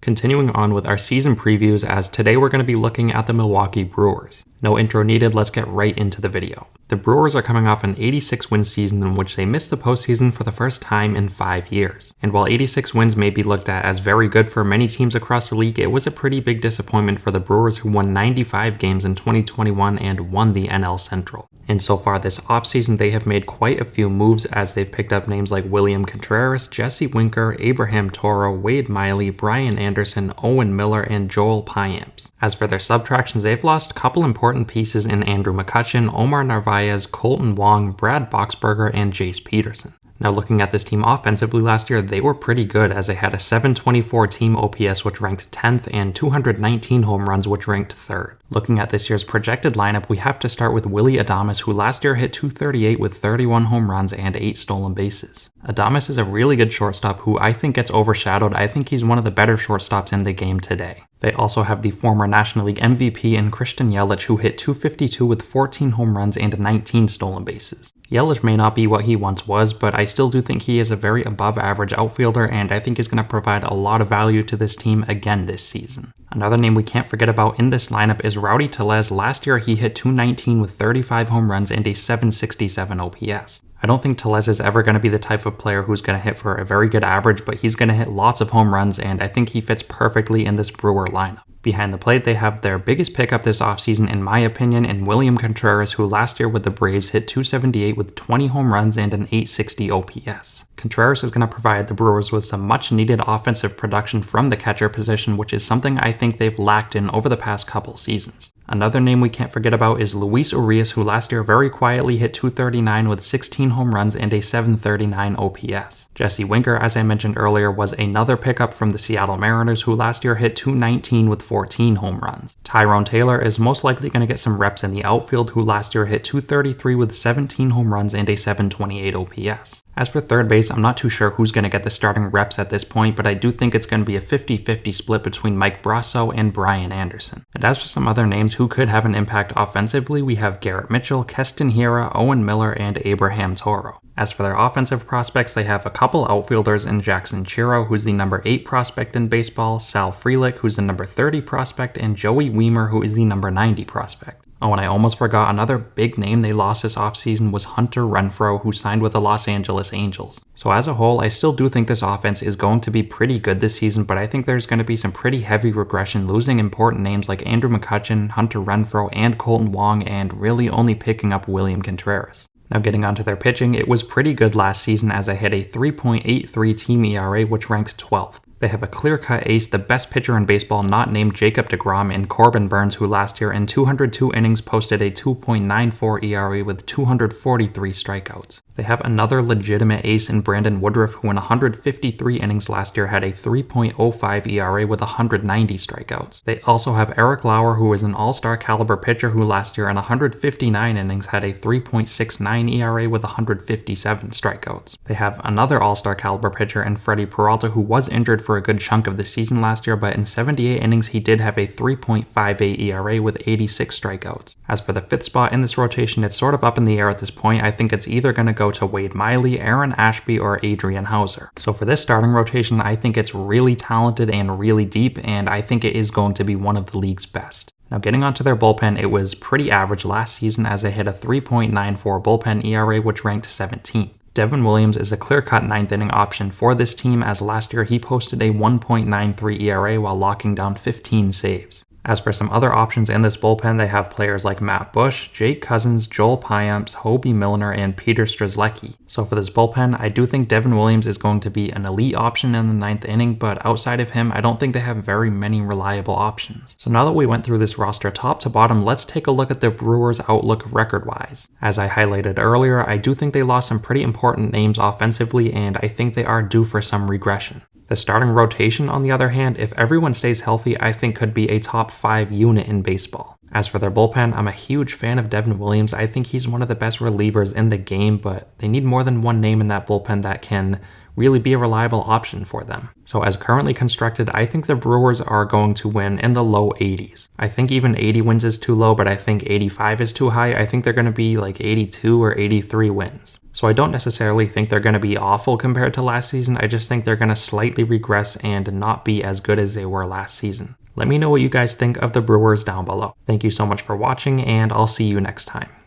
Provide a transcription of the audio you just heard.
Continuing on with our season previews, as today we're going to be looking at the Milwaukee Brewers. No intro needed, let's get right into the video. The Brewers are coming off an 86-win season in which they missed the postseason for the first time in 5 years. And while 86 wins may be looked at as very good for many teams across the league, it was a pretty big disappointment for the Brewers, who won 95 games in 2021 and won the NL Central. And so far this offseason, they have made quite a few moves as they've picked up names like William Contreras, Jesse Winker, Abraham Toro, Wade Miley, Brian Anderson, Owen Miller, and Joel Payamps. As for their subtractions, they've lost a couple important pieces in Andrew McCutchen, Omar Narvaez, Colton Wong, Brad Boxberger, and Jace Peterson. Now looking at this team offensively last year, they were pretty good as they had a 724 team OPS which ranked 10th and 219 home runs which ranked 3rd. Looking at this year's projected lineup, we have to start with Willy Adames, who last year hit .238 with 31 home runs and 8 stolen bases. Adames is a really good shortstop who I think gets overshadowed. I think he's one of the better shortstops in the game today. They also have the former National League MVP in Christian Yelich, who hit .252 with 14 home runs and 19 stolen bases. Yelich may not be what he once was, but I still do think he is a very above average outfielder, and I think he's going to provide a lot of value to this team again this season. Another name we can't forget about in this lineup is Rowdy Tellez. Last year he hit .219 with 35 home runs and a 767 OPS. I don't think Tellez is ever going to be the type of player who's going to hit for a very good average, but he's going to hit lots of home runs, and I think he fits perfectly in this Brewer lineup. Behind the plate, they have their biggest pickup this offseason, in my opinion, in William Contreras, who last year with the Braves hit .278 with 20 home runs and an 860 OPS. Contreras is going to provide the Brewers with some much-needed offensive production from the catcher position, which is something I think they've lacked in over the past couple seasons. Another name we can't forget about is Luis Urias, who last year very quietly hit .239 with 16 home runs and a 739 OPS. Jesse Winker, as I mentioned earlier, was another pickup from the Seattle Mariners, who last year hit .219 with 14 home runs. Tyrone Taylor is most likely going to get some reps in the outfield, who last year hit .233 with 17 home runs and a 728 OPS. As for third base, I'm not too sure who's going to get the starting reps at this point, but I do think it's going to be a 50-50 split between Mike Brasso and Brian Anderson. And as for some other names who could have an impact offensively, we have Garrett Mitchell, Keston Hiura, Owen Miller, and Abraham Toro. As for their offensive prospects, they have a couple outfielders in Jackson Chiro, who's the number 8 prospect in baseball, Sal Frelick, who's the number 30 prospect, and Joey Weimer, who is the number 90 prospect. Oh, and I almost forgot, another big name they lost this offseason was Hunter Renfroe, who signed with the Los Angeles Angels. So as a whole, I still do think this offense is going to be pretty good this season, but I think there's going to be some pretty heavy regression, losing important names like Andrew McCutchen, Hunter Renfroe, and Colton Wong, and really only picking up William Contreras. Now getting onto their pitching, it was pretty good last season as they had a 3.83 team ERA, which ranks 12th. They have a clear-cut ace, the best pitcher in baseball not named Jacob deGrom, in Corbin Burns, who last year in 202 innings posted a 2.94 ERA with 243 strikeouts. They have another legitimate ace in Brandon Woodruff, who in 153 innings last year had a 3.05 ERA with 190 strikeouts. They also have Eric Lauer, who is an all-star caliber pitcher who last year in 159 innings had a 3.69 ERA with 157 strikeouts. They have another all-star caliber pitcher in Freddie Peralta, who was injured for a good chunk of the season last year, but in 78 innings he did have a 3.58 ERA with 86 strikeouts. As for the 5th spot in this rotation, it's sort of up in the air at this point. I think it's either going to go to Wade Miley, Aaron Ashby, or Adrian Hauser. So for this starting rotation, I think it's really talented and really deep, and I think it is going to be one of the league's best. Now getting onto their bullpen, it was pretty average last season as they hit a 3.94 bullpen ERA, which ranked 17th. Devin Williams is a clear-cut 9th inning option for this team, as last year he posted a 1.93 ERA while locking down 15 saves. As for some other options in this bullpen, they have players like Matt Bush, Jake Cousins, Joel Payamps, Hobie Milner, and Peter Strzelecki. So for this bullpen, I do think Devin Williams is going to be an elite option in the 9th inning, but outside of him, I don't think they have very many reliable options. So now that we went through this roster top to bottom, let's take a look at the Brewers' outlook record-wise. As I highlighted earlier, I do think they lost some pretty important names offensively, and I think they are due for some regression. The starting rotation, on the other hand, if everyone stays healthy, I think could be a top 5 unit in baseball. As for their bullpen, I'm a huge fan of Devin Williams. I think he's one of the best relievers in the game, but they need more than one name in that bullpen that can really be a reliable option for them. So as currently constructed, I think the Brewers are going to win in the low 80s. I think even 80 wins is too low, but I think 85 is too high. I think they're going to be like 82 or 83 wins. So I don't necessarily think they're going to be awful compared to last season. I just think they're going to slightly regress and not be as good as they were last season. Let me know what you guys think of the Brewers down below. Thank you so much for watching, and I'll see you next time.